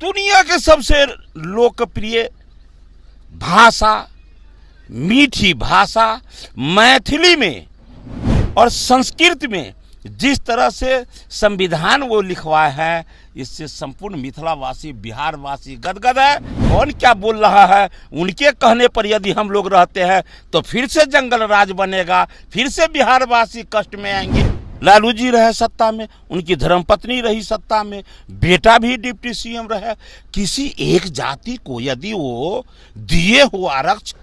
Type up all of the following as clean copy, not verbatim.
दुनिया के सबसे लोकप्रिय भाषा, मीठी भाषा मैथिली में और संस्कृत में जिस तरह से संविधान वो लिखवाया है, इससे संपूर्ण मिथिलावासी, बिहारवासी गदगद है। कौन क्या बोल रहा है, उनके कहने पर यदि हम लोग रहते हैं तो फिर से जंगल राज बनेगा, फिर से बिहारवासी कष्ट में आएंगे। लालू जी रहे सत्ता में, उनकी धर्मपत्नी रही सत्ता में, बेटा भी डिप्टी सीएम रहे। किसी एक जाति को यदि वो दिए हो आरक्षण।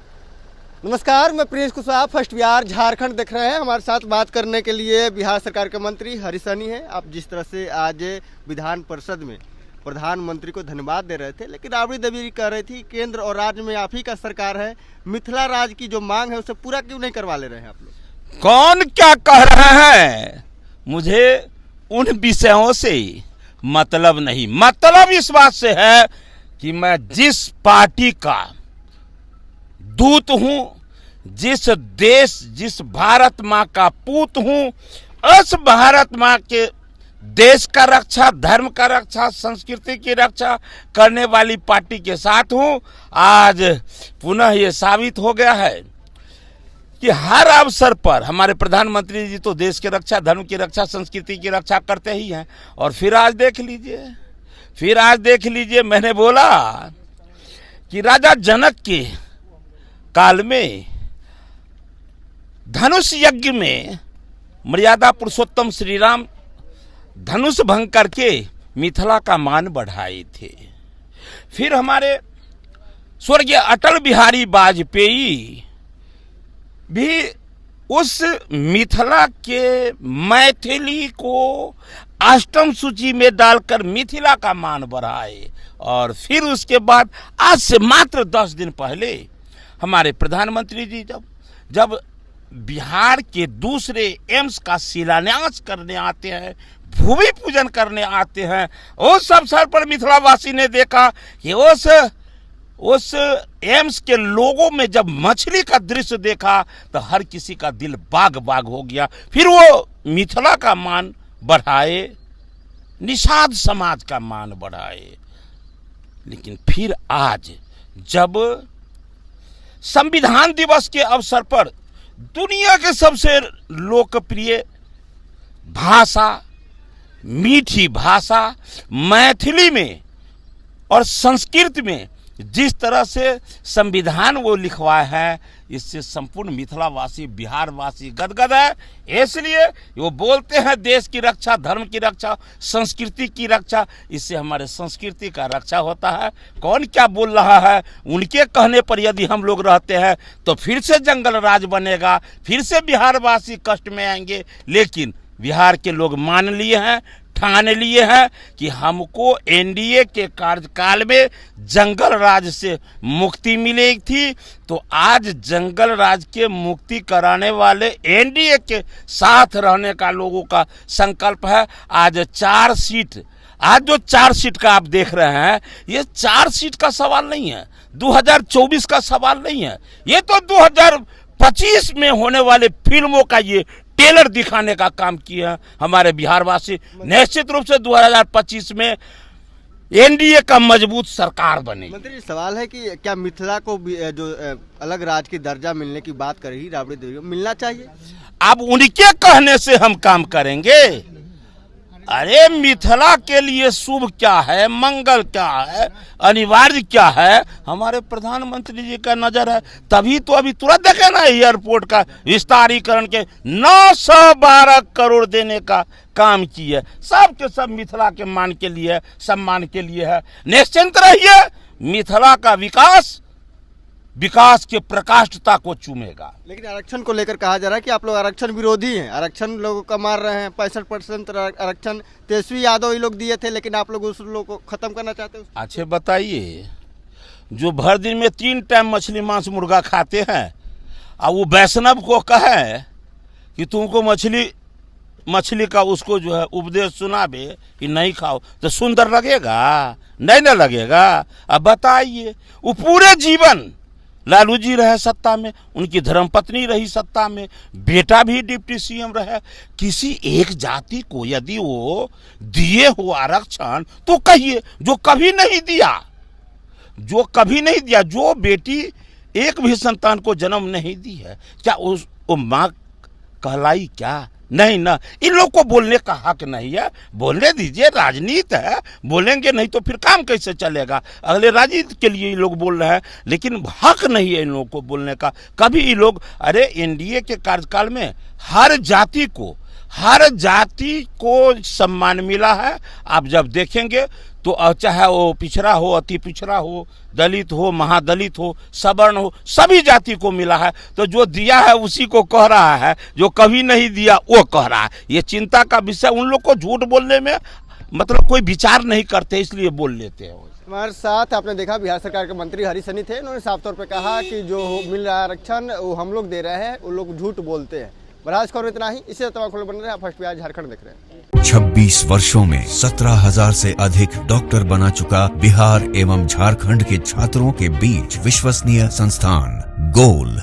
नमस्कार, मैं प्रिंस कुशवाहा, फर्स्ट बिहार झारखंड देख रहे हैं। हमारे साथ बात करने के लिए बिहार सरकार के मंत्री हरीश सहनी हैं। आप जिस तरह से आज विधान परिषद में प्रधानमंत्री को धन्यवाद दे रहे थे, लेकिन राबड़ी देवी कह रही थी केंद्र और राज्य में आप ही का सरकार है, मिथिला राज की जो मांग है उसे पूरा क्यों नहीं करवा ले रहे हैं आप लोग? कौन क्या कह रहे हैं, मुझे उन विषयों से मतलब नहीं। मतलब इस बात से है कि मैं जिस पार्टी का दूत हूं, जिस देश, जिस भारत माँ का पूत हूं, उस भारत माँ के देश का रक्षा, धर्म का रक्षा, संस्कृति की रक्षा करने वाली पार्टी के साथ हूं। आज पुनः ये साबित हो गया है कि हर अवसर पर हमारे प्रधानमंत्री जी तो देश की रक्षा, धर्म की रक्षा, संस्कृति की रक्षा करते ही हैं। और फिर आज देख लीजिए, मैंने बोला कि राजा जनक के काल में धनुष यज्ञ में मर्यादा पुरुषोत्तम श्री राम धनुष भंग करके मिथिला का मान बढ़ाए थे। फिर हमारे स्वर्गीय अटल बिहारी वाजपेयी भी उस मिथिला के मैथिली को अष्टम सूची में डालकर मिथिला का मान बढ़ाए। और फिर उसके बाद आज से मात्र 10 दिन पहले हमारे प्रधानमंत्री जी जब बिहार के दूसरे एम्स का शिलान्यास करने आते हैं, भूमि पूजन करने आते हैं, उस अवसर पर मिथिलावासी ने देखा कि उस एम्स के लोगों में जब मछली का दृश्य देखा तो हर किसी का दिल बाग बाग हो गया। फिर वो मिथिला का मान बढ़ाए, निषाद समाज का मान बढ़ाए। लेकिन फिर आज जब संविधान दिवस के अवसर पर दुनिया के सबसे लोकप्रिय भाषा, मीठी भाषा मैथिली में और संस्कृत में जिस तरह से संविधान वो लिखवाया है, इससे संपूर्ण मिथिलावासी, बिहारवासी गदगद है। इसलिए वो बोलते हैं देश की रक्षा, धर्म की रक्षा, संस्कृति की रक्षा, इससे हमारे संस्कृति का रक्षा होता है। कौन क्या बोल रहा है, उनके कहने पर यदि हम लोग रहते हैं तो फिर से जंगल राज बनेगा, फिर से बिहारवासी कष्ट में आएंगे। लेकिन बिहार के लोग मान लिए हैं, ठान लिए हैं कि हमको एनडीए के कार्यकाल में जंगल राज से मुक्ति मिली थी, तो आज जंगल राज के मुक्ति कराने वाले एनडीए के साथ रहने का लोगों का संकल्प है। आज जो 4 सीट का आप देख रहे हैं, ये 4 सीट का सवाल नहीं है, 2024 का सवाल नहीं है, ये तो 2025 में होने वाले फिल्मों का ये टेलर दिखाने का काम किया हमारे बिहारवासी। निश्चित रूप से 2025 में एनडीए का मजबूत सरकार बनेगी। मंत्री, सवाल है कि क्या मिथिला को जो अलग राज्य की दर्जा मिलने की बात कर रही राबड़ी देवी, मिलना चाहिए? अब उनके कहने से हम काम करेंगे। अरे मिथिला के लिए शुभ क्या है, मंगल क्या है, अनिवार्य क्या है, हमारे प्रधानमंत्री जी का नजर है। तभी तो अभी तुरंत देखे ना एयरपोर्ट का विस्तारीकरण के 912 करोड़ देने का काम किया। सब के सब मिथिला के मान के लिए, सम्मान के लिए है। निश्चिंत रहिए, मिथिला का विकास के प्रकाष्ठता को चूमेगा। लेकिन आरक्षण को लेकर कहा जा रहा है कि आप लोग आरक्षण विरोधी हैं, आरक्षण लोगों का मार रहे हैं। 65% आरक्षण तेजस्वी यादव ये लोग दिए थे, लेकिन आप लोग उस लोग को खत्म करना चाहते हैं। अच्छे बताइए, जो भर दिन में 3 टाइम मछली मांस मुर्गा खाते हैं, और वो वैष्णव को कहे कि तुमको मछली का उसको जो है उपदेश सुनाबे कि नहीं खाओ, तो सुंदर लगेगा? नहीं ना लगेगा। अब बताइए, वो पूरे जीवन लालू जी रहे सत्ता में, उनकी धर्मपत्नी रही सत्ता में, बेटा भी डिप्टी सीएम रहे। किसी एक जाति को यदि वो दिए हो आरक्षण तो कहिए, जो कभी नहीं दिया, जो कभी नहीं दिया, जो बेटी एक भी संतान को जन्म नहीं दी है, क्या उस वो माँ कहलाई क्या? नहीं ना, इन लोग को बोलने का हक नहीं है। बोलने दीजिए, राजनीति है, बोलेंगे नहीं तो फिर काम कैसे चलेगा? अगले राजनीति के लिए ये लोग बोल रहे हैं, लेकिन हक नहीं है इन लोगों को बोलने का। कभी ये लोग, अरे एनडीए के कार्यकाल में हर जाति को सम्मान मिला है। आप जब देखेंगे तो चाहे वो पिछड़ा हो, अति पिछड़ा हो, दलित हो, महादलित हो, सवर्ण हो, सभी जाति को मिला है। तो जो दिया है उसी को कह रहा है, जो कभी नहीं दिया वो कह रहा है। ये चिंता का विषय। उन लोग को झूठ बोलने में मतलब कोई विचार नहीं करते, इसलिए बोल लेते हैं। हमारे साथ आपने देखा बिहार सरकार के मंत्री हरीश सनी थे। उन्होंने साफ तौर पर कहा कि जो मिल रहा है आरक्षण वो हम लोग दे रहे हैं, वो लोग झूठ बोलते हैं। बराज खबर इतना ही। इसे तबाह बन रहे हैं। फर्स्ट बिहार झारखंड देख रहे हैं। 26 वर्षों में 17,000 से अधिक डॉक्टर बना चुका बिहार एवं झारखंड के छात्रों के बीच विश्वसनीय संस्थान गोल।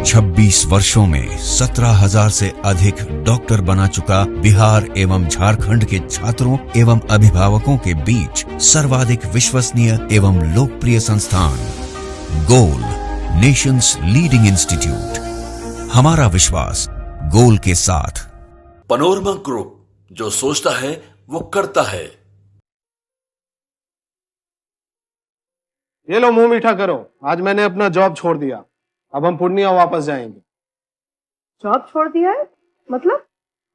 26 वर्षों में 17,000 से अधिक डॉक्टर बना चुका बिहार एवं झारखंड के छात्रों एवं अभिभावकों के बीच सर्वाधिक विश्वसनीय एवं लोकप्रिय संस्थान गोल, नेशंस लीडिंग इंस्टीट्यूट। हमारा विश्वास गोल के साथ। पैनोरमा ग्रुप, जो सोचता है वो करता है। ये लो मुंह मीठा करो, आज मैंने अपना जॉब छोड़ दिया। अब हम पूर्णिया वापस जाएंगे। जॉब छोड़ दिया है? मतलब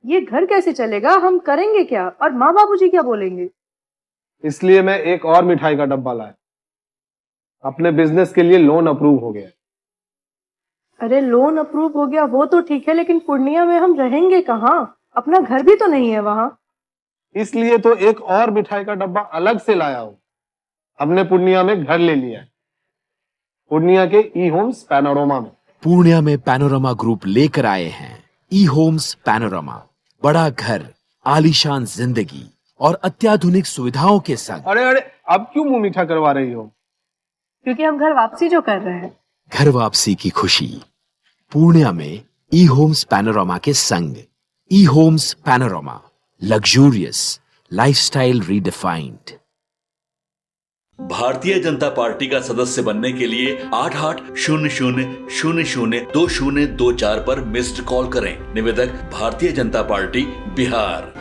ये घर कैसे चलेगा? हम करेंगे क्या? और माँ बाबूजी क्या बोलेंगे? इसलिए मैं एक और मिठाई का डब्बा लाया। अपने बिजनेस के लिए लोन अप्रूव हो गया। अरे लोन अप्रूव हो गया वो तो ठीक है, लेकिन पूर्णिया में हम रहेंगे कहाँ? अपना घर भी तो नहीं है वहाँ। इसलिए तो एक और मिठाई का डब्बा अलग से लाया हूँ। हमने पूर्णिया में घर ले लिया है, पूर्णिया के ई होम्स पैनोरमा में। पूर्णिया में पैनोरमा ग्रुप लेकर आए हैं ई होम्स पैनोरमा। बड़ा घर, आलीशान जिंदगी और अत्याधुनिक सुविधाओं के संग। अरे अब क्यों मुंह मीठा करवा रही हो? क्योंकि हम घर वापसी जो कर रहे हैं। घर वापसी की खुशी पूर्णिया में ई होम्स पैनोरमा के संग। ई homes panorama, luxurious lifestyle redefined. Bharatiya Janata party का सदस्य बनने के लिए 8800002024 पर मिस्ड कॉल करें। निवेदक भारतीय जनता पार्टी बिहार।